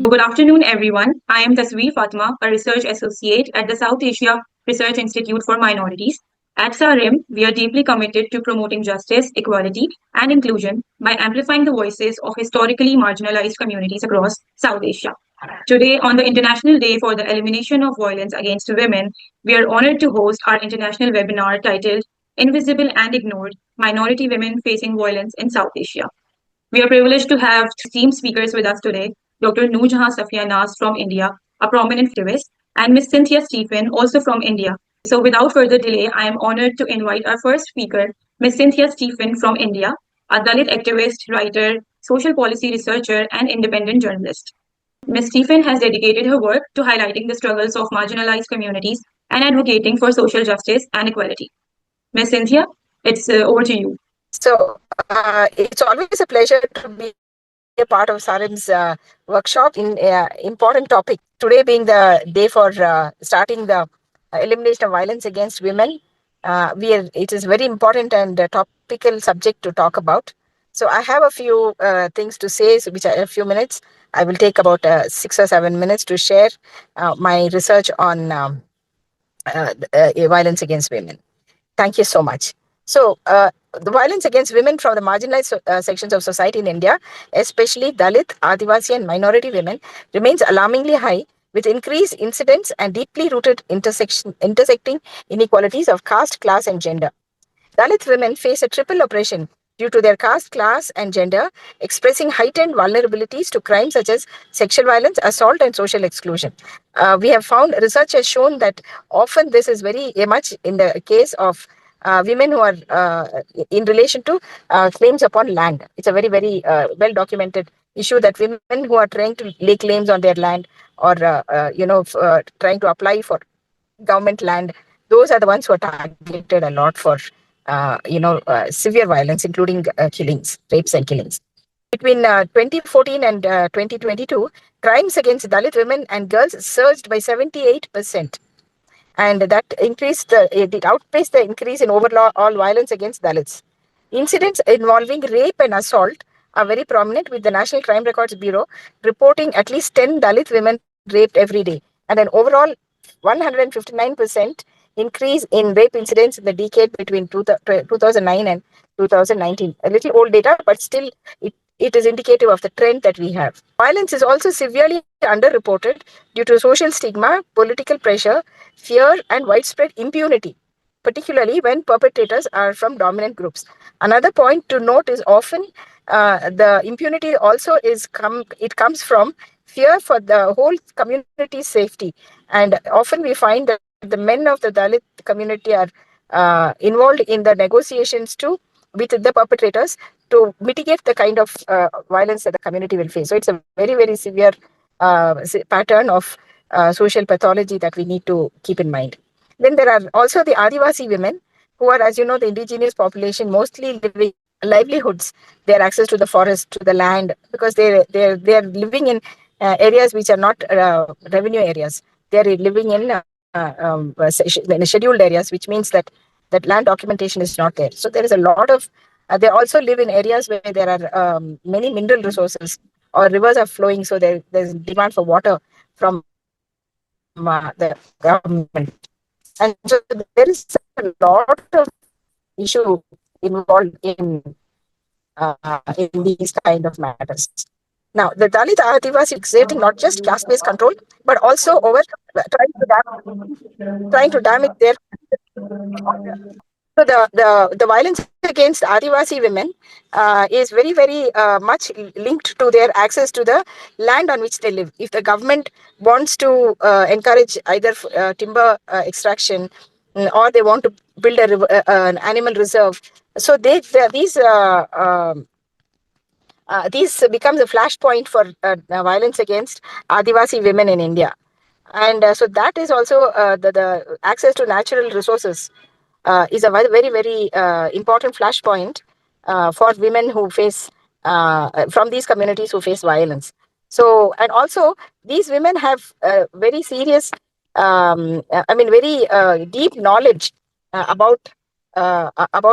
Good afternoon, everyone. I am Tasveer Fatima, a research associate at the South Asia Research Institute for Minorities. At SARIM, we are deeply committed to promoting justice, equality, and inclusion by amplifying the voices of historically marginalized communities across South Asia. Today, on the International Day for the Elimination of Violence Against Women, we are honored to host our international webinar titled Invisible and Ignored Minority Women Facing Violence in South Asia. We are privileged to have three esteemed speakers with us today: Dr. Noorjehan Safia from India, a prominent activist, and Ms. Cynthia Stephen, also from India. So, without further delay, I am honored to invite our first speaker, Ms. Cynthia Stephen from India, a Dalit activist, writer, social policy researcher, and independent journalist. Ms. Stephen has dedicated her work to highlighting the struggles of marginalized communities and advocating for social justice and equality. Ms. Cynthia, it's over to you. So it's always a pleasure to be a part of SARIM's workshop in important topic. Today being the day for starting the elimination of violence against women, it is very important and topical subject to talk about. So I have a few things to say, which are a few minutes. I will take about 6 or 7 minutes to share my research on violence against women. Thank you so much. So, the violence against women from the marginalized sections of society in India, especially Dalit, Adivasi, and minority women, remains alarmingly high, with increased incidents and deeply rooted intersecting inequalities of caste, class, and gender. Dalit women face a triple oppression due to their caste, class, and gender, expressing heightened vulnerabilities to crimes such as sexual violence, assault, and social exclusion. We have found research has shown that often this is very much in the case of women who are in relation to claims upon land. It's a very, very well documented issue that women who are trying to lay claims on their land or, trying to apply for government land, those are the ones who are targeted a lot for severe violence, including killings, rapes and killings. Between 2014 and 2022, crimes against Dalit women and girls surged by 78%. And that it outpaced the increase in overall violence against Dalits. Incidents involving rape and assault are very prominent, with the National Crime Records Bureau reporting at least 10 Dalit women raped every day, and an overall 159% increase in rape incidents in the decade between 2009 and 2019. A little old data, but still it is indicative of the trend that we have. Violence is also severely underreported due to social stigma, political pressure, fear, and widespread impunity, particularly when perpetrators are from dominant groups. Another point to note is often the impunity also comes from fear for the whole community's safety. And often we find that the men of the Dalit community are involved in the negotiations with the perpetrators to mitigate the kind of violence that the community will face. So it's a very, very severe pattern of social pathology that we need to keep in mind. Then there are also the Adivasi women, who are, as you know, the indigenous population, mostly living livelihoods, their access to the forest, to the land, because they're living in areas which are not revenue areas. They're living in scheduled areas, which means that land documentation is not there. So there is a lot of they also live in areas where there are many mineral resources or rivers are flowing, so there's demand for water from the government. And so there is a lot of issue involved in these kind of matters. Now, the Dalit Adivasi exerting not just caste-based control, but also over trying to damage their. So the violence against Adivasi women is very, very much linked to their access to the land on which they live. If the government wants to encourage either timber extraction, or they want to build an animal reserve, so these becomes a flashpoint for violence against Adivasi women in India. And so that is also the access to natural resources is a very, very important flashpoint for women who face from these communities who face violence. So, and also these women have very serious, very deep knowledge about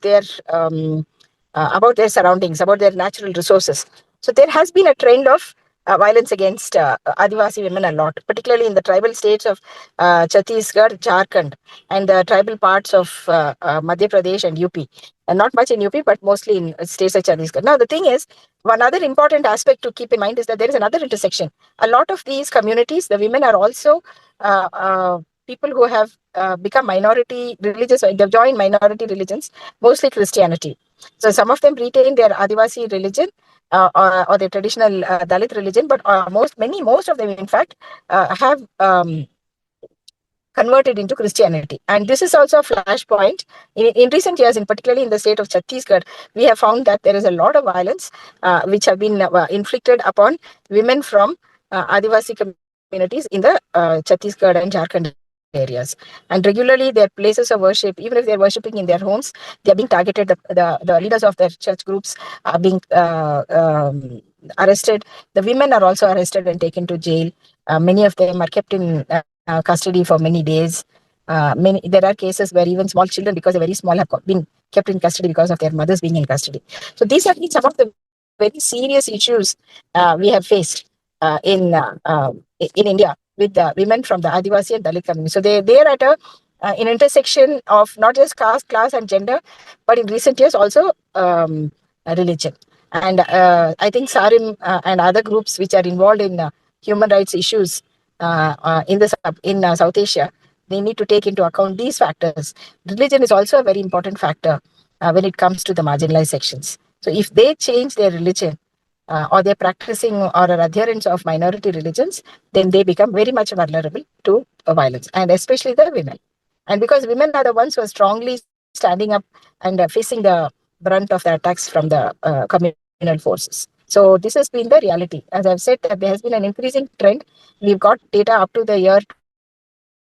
their surroundings, about their natural resources. So there has been a trend of violence against Adivasi women a lot, particularly in the tribal states of Chhattisgarh, Jharkhand, and the tribal parts of Madhya Pradesh and UP. And not much in UP, but mostly in states like Chhattisgarh. Now, the thing is, one other important aspect to keep in mind is that there is another intersection. A lot of these communities, the women are also people who have become minority religious, or they've joined minority religions, mostly Christianity. So some of them retain their Adivasi religion, or the traditional Dalit religion, but most of them, in fact, have converted into Christianity. And this is also a flashpoint. In recent years, in particularly in the state of Chhattisgarh, we have found that there is a lot of violence which have been inflicted upon women from Adivasi communities in the Chhattisgarh and Jharkhand areas. And regularly, their places of worship, even if they're worshipping in their homes, they are being targeted. The leaders of their church groups are being arrested. The women are also arrested and taken to jail. Many of them are kept in custody for many days. There are cases where even small children, because they're very small, have been kept in custody because of their mothers being in custody. So these have been some of the very serious issues we have faced in India with the women from the Adivasi and Dalit community. So they are at an intersection of not just caste, class, and gender, but in recent years also religion. And I think SARIM and other groups which are involved in human rights issues in South Asia, they need to take into account these factors. Religion is also a very important factor when it comes to the marginalized sections. So if they change their religion, or they're practicing or are adherents of minority religions, then they become very much vulnerable to violence, and especially the women. And because women are the ones who are strongly standing up and facing the brunt of the attacks from the communal forces. So this has been the reality. As I've said, that there has been an increasing trend. We've got data up to the year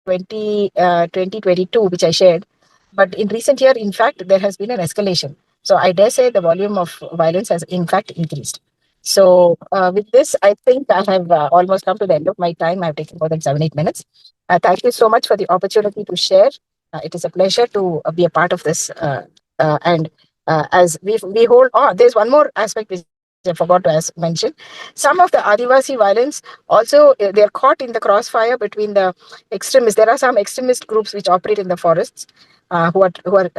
2022, which I shared. But in recent year, in fact, there has been an escalation. So I dare say the volume of violence has in fact increased. So with this, I think I have almost come to the end of my time. I've taken more than 7-8 minutes. Thank you so much for the opportunity to share. It is a pleasure to be a part of this. And as we hold, there's one more aspect which I forgot to mention. Some of the Adivasi violence also, they're caught in the crossfire between the extremists. There are some extremist groups which operate in the forests who are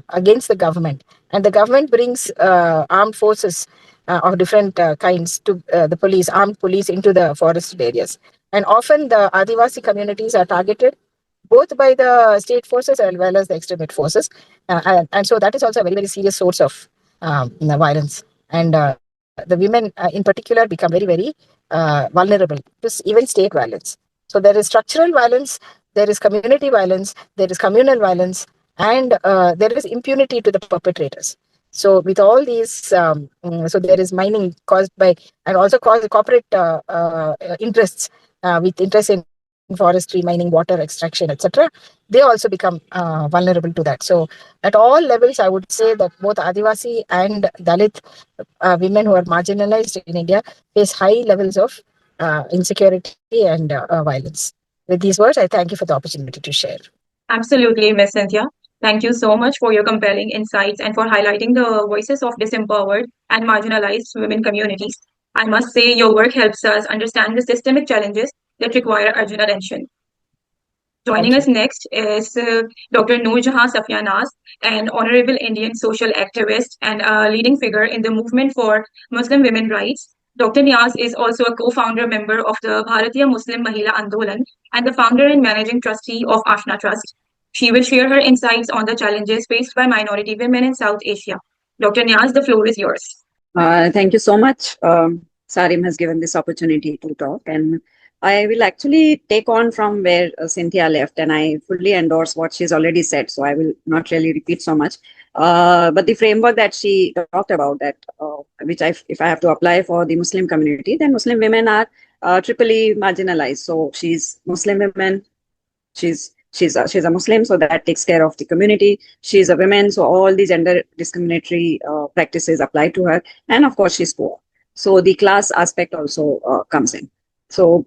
against the government, and the government brings armed forces of different kinds to the police, armed police, into the forested areas. And often the Adivasi communities are targeted both by the state forces as well as the extremist forces. And so that is also a very, very serious source of violence. And the women in particular become very, very vulnerable to even state violence. So there is structural violence, there is community violence, there is communal violence, and there is impunity to the perpetrators. So with all these, so there is mining caused by, and also caused corporate interests with interest in forestry, mining, water extraction, etc. They also become vulnerable to that. So at all levels, I would say that both Adivasi and Dalit women who are marginalized in India face high levels of insecurity and violence. With these words, I thank you for the opportunity to share. Absolutely, Ms. Cynthia. Thank you so much for your compelling insights and for highlighting the voices of disempowered and marginalized women communities. I must say, your work helps us understand the systemic challenges that require urgent attention. Joining us next is Dr. Noorjehan Safia, an honorable Indian social activist and a leading figure in the movement for Muslim women rights. Dr. Niaz is also a co-founder member of the Bhartiya Muslim Mahila Andolan and the founder and managing trustee of Ashna Trust. She will share her insights on the challenges faced by minority women in South Asia. Dr. Niaz, the floor is yours. Thank you so much. Sarim has given this opportunity to talk, and I will actually take on from where Cynthia left, and I fully endorse what she's already said. So I will not really repeat so much. But the framework that she talked about, that which if I have to apply for the Muslim community, then Muslim women are triply marginalized. So she's Muslim women, she's a Muslim, so that takes care of the community. She's a woman, so all the gender discriminatory practices apply to her, and of course she's poor. So the class aspect also comes in. So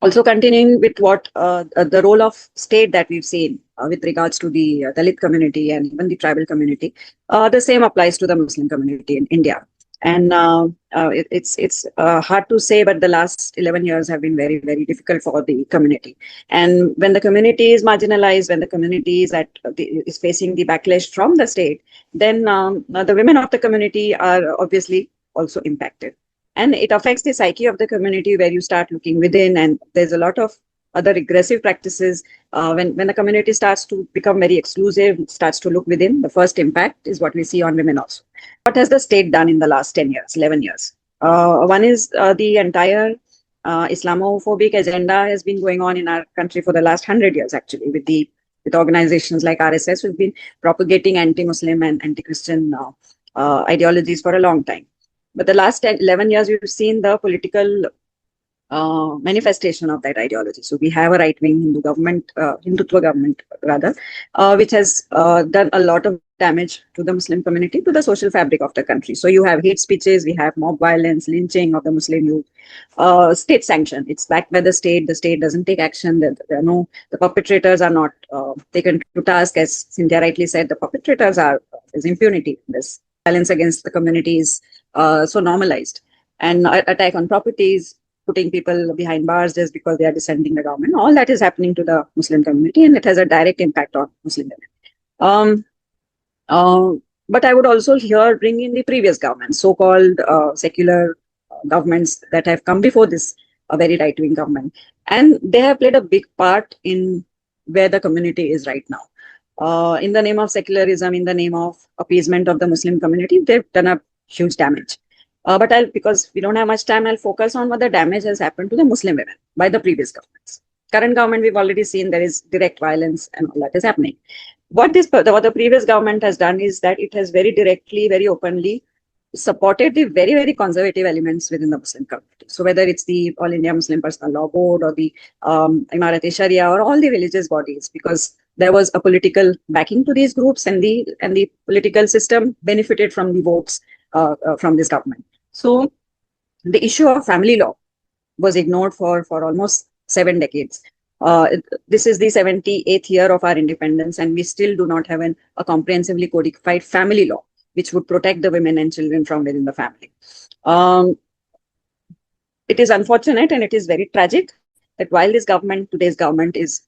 also continuing with what the role of state that we've seen with regards to the Dalit community and even the tribal community, the same applies to the Muslim community in India. And it's hard to say, but the last 11 years have been very, very difficult for the community. And when the community is marginalized, when the community is facing the backlash from the state, then the women of the community are obviously also impacted. And it affects the psyche of the community, where you start looking within, and there's a lot of other regressive practices. When the community starts to become very exclusive, starts to look within, the first impact is what we see on women also. What has the state done in the last 10 years, 11 years? One is the entire Islamophobic agenda has been going on in our country for the last 100 years, actually, with organizations like RSS, who've been propagating anti-Muslim and anti-Christian ideologies for a long time. But the last 10, 11 years, we've seen the political manifestation of that ideology. So we have a right-wing Hindutva government rather, which has done a lot of damage to the Muslim community, to the social fabric of the country. So you have hate speeches, we have mob violence, lynching of the Muslim youth, state sanction. It's backed by the state. The state doesn't take action. The perpetrators are not taken to task. As Cynthia rightly said, the perpetrators there's impunity. This violence against the community is so normalized. And attack on properties, putting people behind bars just because they are dissenting the government. All that is happening to the Muslim community, and it has a direct impact on Muslim women. But I would also here bring in the previous governments, so-called secular governments that have come before this very right-wing government. And they have played a big part in where the community is right now. In the name of secularism, in the name of appeasement of the Muslim community, they've done a huge damage. But because we don't have much time, I'll focus on what the damage has happened to the Muslim women by the previous governments. Current government, we've already seen there is direct violence and all that is happening. What the previous government has done is that it has very directly, very openly supported the very, very conservative elements within the Muslim community. So whether it's the All India Muslim Personal Law Board or the Minorities or all the religious bodies, because there was a political backing to these groups, and the political system benefited from the votes from this government. So the issue of family law was ignored for almost 7 decades. This is the 78th year of our independence, and we still do not have a comprehensively codified family law which would protect the women and children from within the family. It is unfortunate and it is very tragic that while today's government is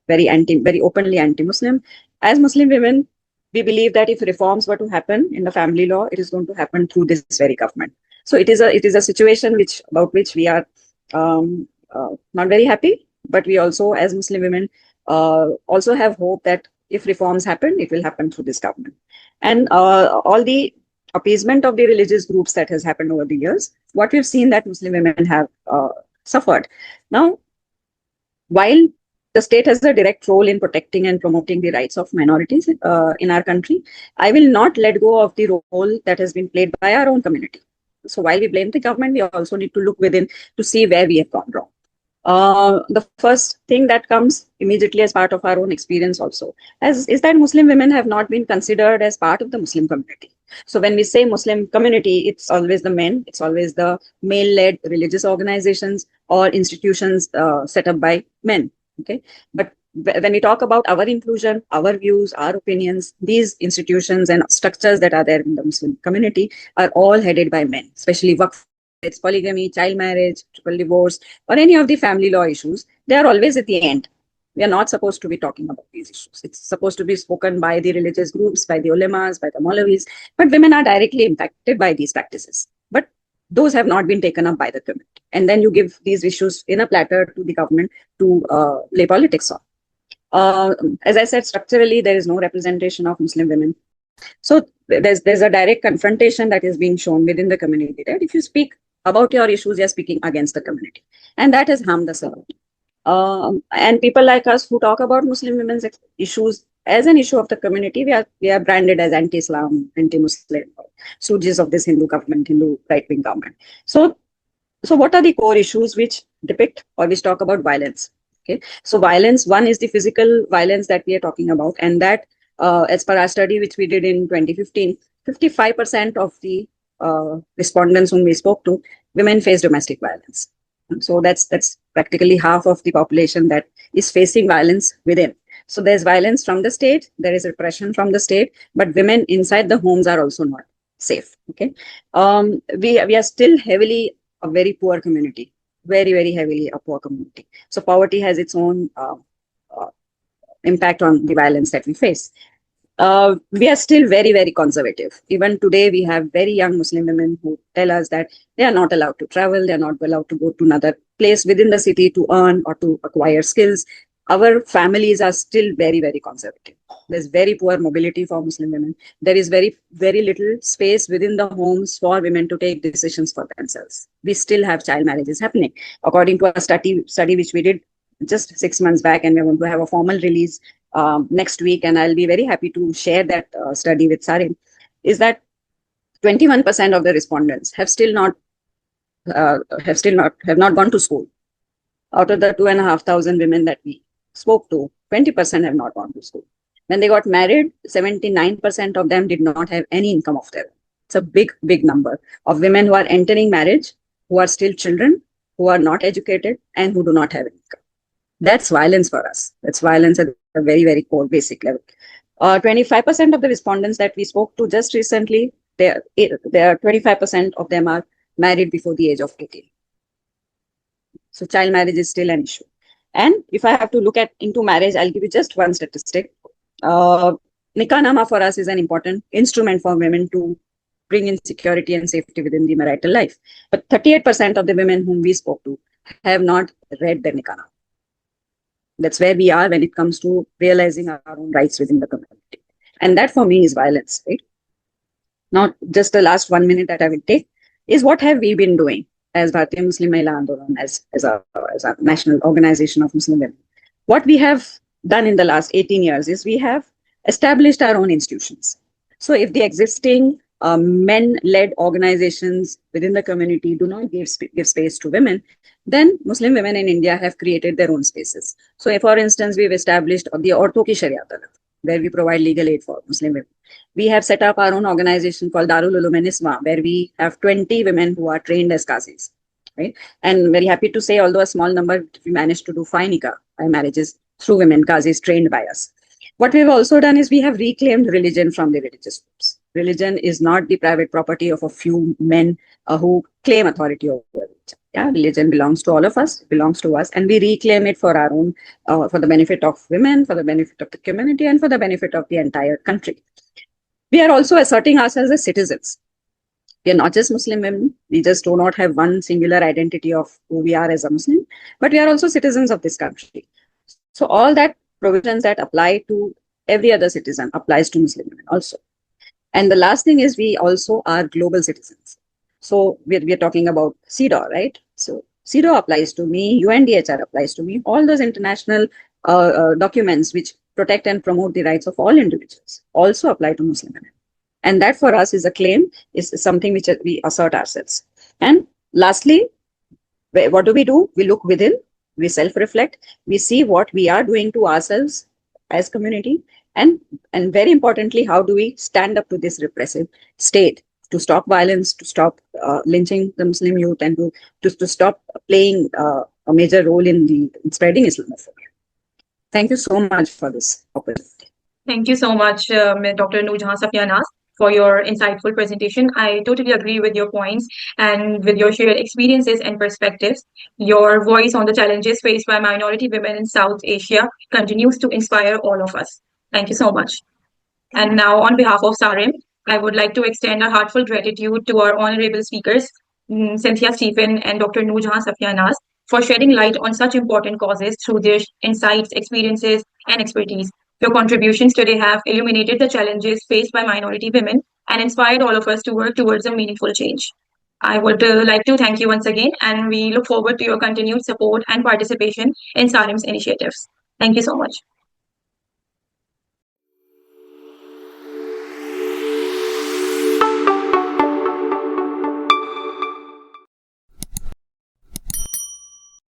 very openly anti-Muslim, as Muslim women, we believe that if reforms were to happen in the family law, it is going to happen through this very government. So it is a situation about which we are not very happy, but we also, as Muslim women, also have hope that if reforms happen, it will happen through this government. And all the appeasement of the religious groups that has happened over the years, what we've seen that Muslim women have suffered. Now, while the state has a direct role in protecting and promoting the rights of minorities in our country, I will not let go of the role that has been played by our own community. So while we blame the government, we also need to look within to see where we have gone wrong. The first thing that comes immediately as part of our own experience also is that Muslim women have not been considered as part of the Muslim community. So when we say Muslim community, it's always the men, it's always the male-led religious organizations or institutions set up by men. Okay, but when we talk about our inclusion, our views, our opinions, these institutions and structures that are there in the Muslim community are all headed by men, especially waqf, it's polygamy, child marriage, triple divorce, or any of the family law issues. They are always at the end. We are not supposed to be talking about these issues. It's supposed to be spoken by the religious groups, by the ulemas, by the Maulvis, but women are directly impacted by these practices. But those have not been taken up by the community. And then you give these issues in a platter to the government to play politics on. As I said, structurally, there is no representation of Muslim women. So there's a direct confrontation that is being shown within the community that if you speak about your issues, you're speaking against the community. And that has harmed us a lot. And people like us who talk about Muslim women's issues as an issue of the community, we are branded as anti-Islam, anti-Muslim, stooges of this Hindu government, Hindu right-wing government. So what are the core issues which depict or which talk about violence? Okay, so violence, one is the physical violence that we are talking about, and that as per our study which we did in 2015, 55% of the respondents whom we spoke to, women face domestic violence. So that's practically half of the population that is facing violence within. So there's violence from the state, there is repression from the state, but women inside the homes are also not safe. Okay, we are still heavily a very poor community, very heavily a poor community. So poverty has its own impact on the violence that we face. We are still very conservative. Even today, we have very young Muslim women who tell us that they are not allowed to travel, they are not allowed to go to another place within the city to earn or to acquire skills. Our families are still very conservative. There's very poor mobility for Muslim women. There is very little space within the homes for women to take decisions for themselves. We still have child marriages happening. According to a study which we did just 6 months back, and we're going to have a formal release next week, and I'll be very happy to share that study with SARIM, is that 21% of the respondents have not gone to school. Out of the 2,500 women that we spoke to, 20% have not gone to school. When they got married, 79% of them did not have any income of their own. It's a big number of women who are entering marriage, who are still children, who are not educated, and who do not have income. That's violence for us. That's violence at a very core basic level. 25% of the respondents that we spoke to just recently, they are 25% of them are married before the age of 18. So child marriage is still an issue. And if I have to look into marriage, I'll give you just one statistic. Nikah nama for us is an important instrument for women to bring in security and safety within the marital life. But 38% of the women whom we spoke to have not read their nikah nama. That's where we are when it comes to realizing our own rights within the community. And that for me is violence, right? Now, just the last 1 minute that I will take is what have we been doing as Bhartiya Muslim Mahila Andolan, as a national organization of Muslim women. What we have done in the last 18 years is we have established our own institutions. So if the existing men-led organizations within the community do not give space to women, then Muslim women in India have created their own spaces. So if, for instance, we've established the Aurton ki Sharia Adalat, where we provide legal aid for Muslim women. We have set up our own organization called Darul Ulum and Isma, where we have 20 women who are trained as qazis, right? And very happy to say, although a small number, we managed to do 5 nikah marriages through women qazis trained by us. What we've also done is we have reclaimed religion from the religious groups. Religion is not the private property of a few men who claim authority over it. Yeah, religion belongs to all of us, belongs to us, and we reclaim it for our own, for the benefit of women, for the benefit of the community, and for the benefit of the entire country. We are also asserting ourselves as citizens. We are not just Muslim women. We just do not have one singular identity of who we are as a Muslim, but we are also citizens of this country. So all that provisions that apply to every other citizen applies to Muslim women also. And the last thing is we also are global citizens. So we're talking about CEDAW, right? So CEDAW applies to me, UNDHR applies to me, all those international documents which protect and promote the rights of all individuals also apply to Muslim women. And that for us is a claim, is something which we assert ourselves. And lastly, what do? We look within, we self-reflect, we see what we are doing to ourselves as community, and very importantly, how do we stand up to this repressive state to stop violence, to stop lynching the Muslim youth, and to stop playing a major role in spreading Islamophobia. Thank you so much for this opportunity. Thank you so much, Dr. Noorjehan Safia, for your insightful presentation. I totally agree with your points and with your shared experiences and perspectives. Your voice on the challenges faced by minority women in South Asia continues to inspire all of us. Thank you so much. And now, on behalf of SARIM, I would like to extend a heartfelt gratitude to our honorable speakers, Cynthia Stephen and Dr. Noorjehan Safia, for shedding light on such important causes through their insights, experiences, and expertise. Your contributions today have illuminated the challenges faced by minority women and inspired all of us to work towards a meaningful change. I would like to thank you once again, and we look forward to your continued support and participation in SARIM's initiatives. Thank you so much.